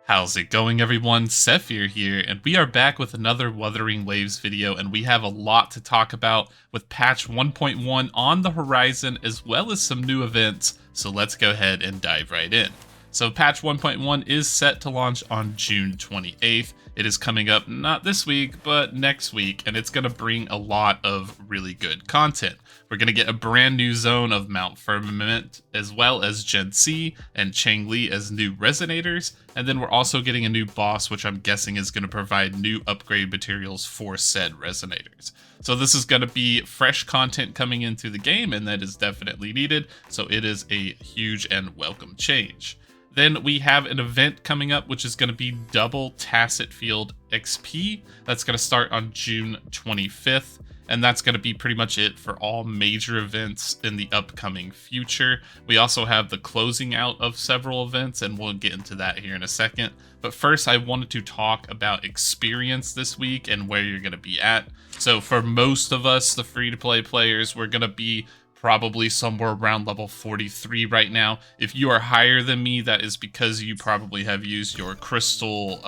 How's it going, everyone? Sethphir here, and we are back with another Wuthering Waves video, and we have a lot to talk about with patch 1.1 on the horizon, as well as some new events, so let's go ahead and dive right in. So patch 1.1 is set to launch on June 28th. It is coming up not this week, but next week, and it's going to bring a lot of really good content. We're going to get a brand new zone of Mount Firmament, as well as Jihnsi and Changli as new resonators, and then we're also getting a new boss, which I'm guessing is going to provide new upgrade materials for said resonators. So this is going to be fresh content coming into the game, and that is definitely needed, so it is a huge and welcome change. Then we have an event coming up, which is going to be double Tacit Field XP. That's going to start on June 25th. And that's going to be pretty much it for all major events in the upcoming future. We also have the closing out of several events, and we'll get into that here in a second. But first, I wanted to talk about experience this week and where you're going to be at. So for most of us, the free-to-play players, we're going to be probably somewhere around level 43 right now. If you are higher than me, that is because you probably have used your crystal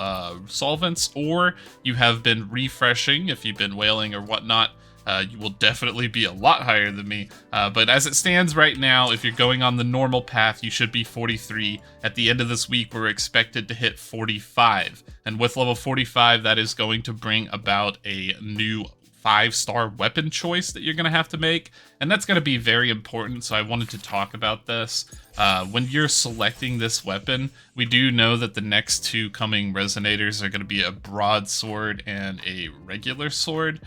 solvents, or you have been refreshing if you've been whaling or whatnot. You will definitely be a lot higher than me, but as it stands right now, if you're going on the normal path, you should be 43. At the end of this week, we're expected to hit 45, and with level 45, that is going to bring about a new 5-star weapon choice that you're going to have to make, and that's going to be very important, so I wanted to talk about this. When you're selecting this weapon, we do know that the next two coming resonators are going to be a broadsword and a regular sword,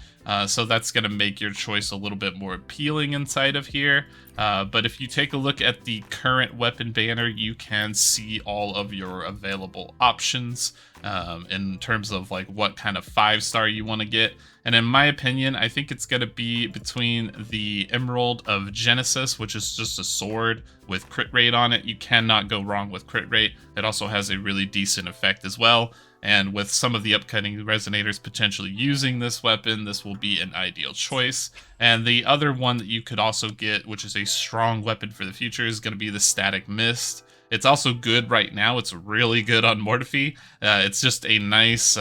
so that's going to make your choice a little bit more appealing inside of here. But if you take a look at the current weapon banner, you can see all of your available options in terms of like what kind of 5-star you want to get. And in my opinion, I think it's going to be between the Emerald of Genesis, which is just a sword with crit rate on it. You cannot go wrong with crit rate. It also has a really decent effect as well. And with some of the upcoming resonators potentially using this weapon, this will be an ideal choice. And the other one that you could also get, which is a strong weapon for the future, is going to be the Static Mist. It's also good right now. It's really good on Mortiphy. It's just a nice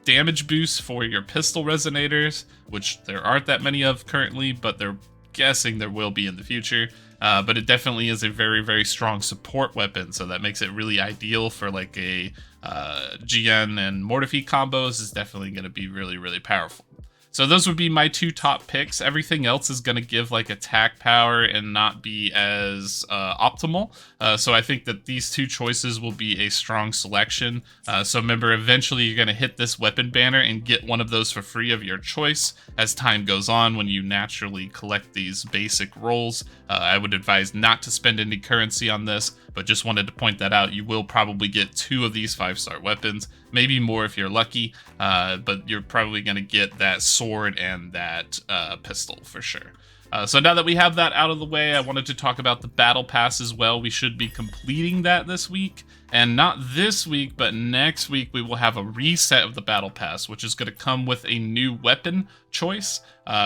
damage boost for your pistol resonators, which there aren't that many of currently, but they're guessing there will be in the future. But it definitely is a very, very strong support weapon, so that makes it really ideal for like a GN and Mortiphy combos. Is definitely going to be really, really powerful. So those would be my two top picks. Everything else is going to give like attack power and not be as optimal. So I think that these two choices will be a strong selection. So remember, eventually you're going to hit this weapon banner and get one of those for free of your choice as time goes on when you naturally collect these basic rolls. I would advise not to spend any currency on this, but just wanted to point that out. You will probably get 2 of these 5-star weapons, maybe more if you're lucky, but you're probably going to get that sword and that pistol for sure. So now that we have that out of the way, I wanted to talk about the battle pass as well. We should be completing that this week. And not this week, but next week, we will have a reset of the battle pass, which is going to come with a new weapon choice.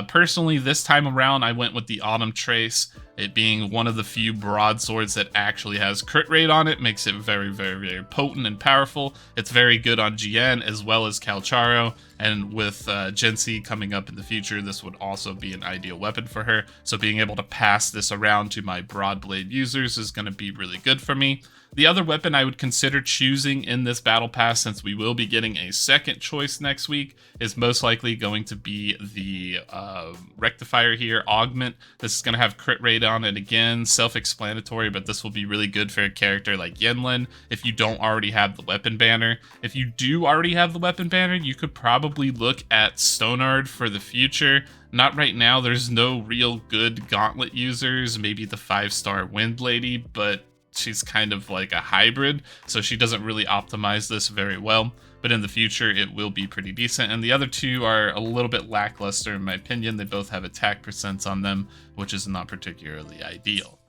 Personally, this time around, I went with the Autumn Trace. It being one of the few broadswords that actually has crit rate on it, makes it very, very, very potent and powerful. It's very good on GN as well as Calcharo, and with Jihnsi coming up in the future, this would also be an ideal weapon for her. So being able to pass this around to my Broadblade users is going to be really good for me. The other weapon I would consider choosing in this battle pass, since we will be getting a second choice next week, is most likely going to be the Rectifier here, Augment. This is going to have crit rate on it again, self-explanatory, but this will be really good for a character like Yenlin if you don't already have the weapon banner. If you do already have the weapon banner, you could probably look at Stonard for the future. Not right now, there's no real good Gauntlet users, maybe the 5-star Wind Lady, but she's kind of like a hybrid, so she doesn't really optimize this very well. But in the future, it will be pretty decent. And the other two are a little bit lackluster in my opinion. They both have attack percents on them, which is not particularly ideal.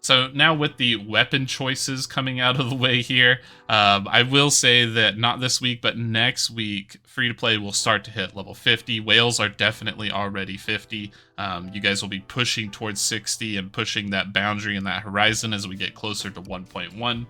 So now with the weapon choices coming out of the way here, I will say that not this week, but next week, free-to-play will start to hit level 50. Whales are definitely already 50. You guys will be pushing towards 60 and pushing that boundary and that horizon as we get closer to 1.1.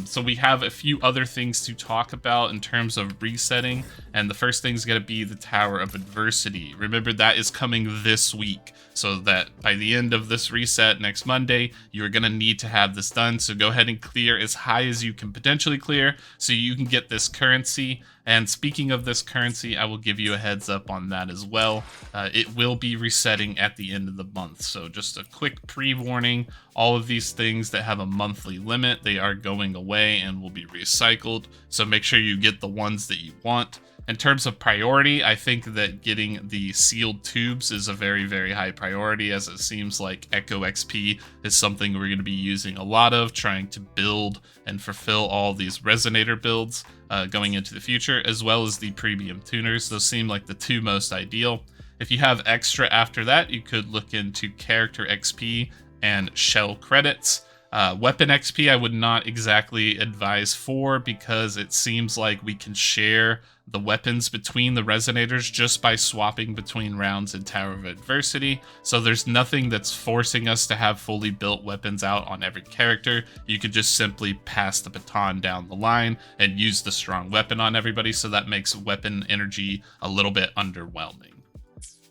So we have a few other things to talk about in terms of resetting, and the first thing is going to be the Tower of Adversity. Remember, that is coming this week, so that by the end of this reset next Monday, you're going to need to have this done. So go ahead and clear as high as you can potentially clear so you can get this currency. And speaking of this currency, I will give you a heads up on that as well. It will be resetting at the end of the month. So just a quick pre-warning, all of these things that have a monthly limit, they are going away and will be recycled. So make sure you get the ones that you want. In terms of priority, I think that getting the sealed tubes is a very, very high priority, as it seems like Echo XP is something we're going to be using a lot of, trying to build and fulfill all these resonator builds going into the future, as well as the premium tuners. Those seem like the two most ideal. If you have extra after that, you could look into character XP and shell credits. Weapon XP I would not exactly advise for, because it seems like we can share the weapons between the resonators just by swapping between rounds in Tower of Adversity. So there's nothing that's forcing us to have fully built weapons out on every character. You could just simply pass the baton down the line and use the strong weapon on everybody, so that makes weapon energy a little bit underwhelming.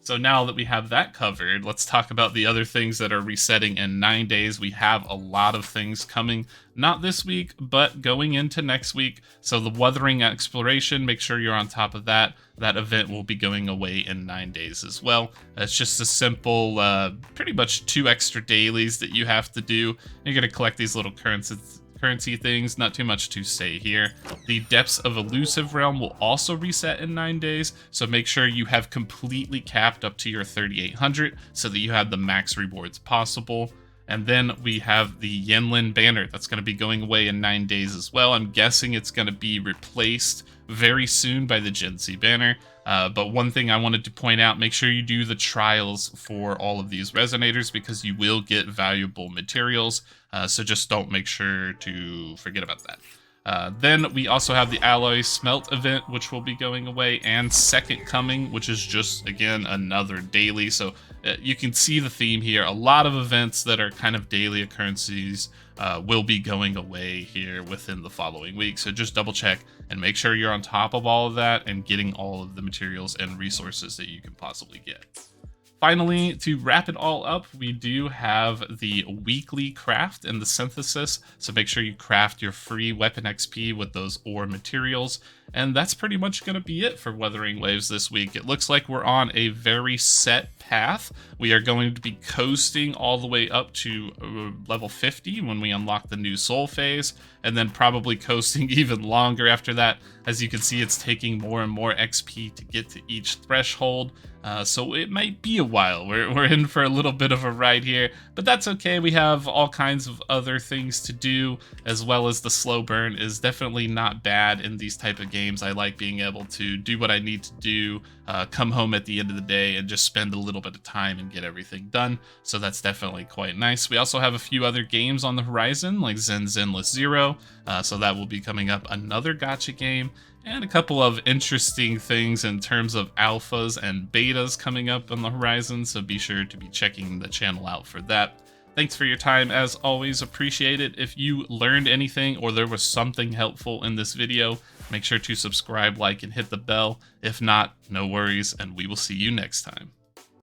So now that we have that covered, let's talk about the other things that are resetting in 9 days. We have a lot of things coming, not this week, but going into next week. So the Wuthering Exploration, make sure you're on top of that. That event will be going away in 9 days as well. It's just a simple, pretty much 2 extra dailies that you have to do. You're going to collect these little currency things, not too much to say here. The Depths of Illusive Realm will also reset in 9 days, so make sure you have completely capped up to your 3,800 so that you have the max rewards possible. And then we have the Yenlin banner that's going to be going away in 9 days as well. I'm guessing it's going to be replaced very soon by the Jihnsi banner. But one thing I wanted to point out, make sure you do the trials for all of these resonators, because you will get valuable materials. So just don't make sure to forget about that. Then we also have the Alloy Smelt event, which will be going away, and Second Coming, which is just, again, another daily. So you can see the theme here. A lot of events that are kind of daily occurrences will be going away here within the following week. So just double check and make sure you're on top of all of that and getting all of the materials and resources that you can possibly get. Finally, to wrap it all up, we do have the weekly craft and the synthesis, so make sure you craft your free weapon XP with those ore materials. And that's pretty much going to be it for Wuthering Waves this week. It looks like we're on a very set path. We are going to be coasting all the way up to level 50 when we unlock the new soul phase, and then probably coasting even longer after that. As you can see, it's taking more and more XP to get to each threshold. So it might be a while. We're in for a little bit of a ride here, but that's okay. We have all kinds of other things to do, as well as the slow burn is definitely not bad in these type of games. I like being able to do what I need to do, come home at the end of the day and just spend a little bit of time and get everything done. So that's definitely quite nice. We also have a few other games on the horizon, like Zen's Endless Zero. So that will be coming up, another gacha game, and a couple of interesting things in terms of alphas and betas coming up on the horizon, so be sure to be checking the channel out for that. Thanks for your time, as always, appreciate it. If you learned anything or there was something helpful in this video, make sure to subscribe, like, and hit the bell. If not, no worries, and we will see you next time.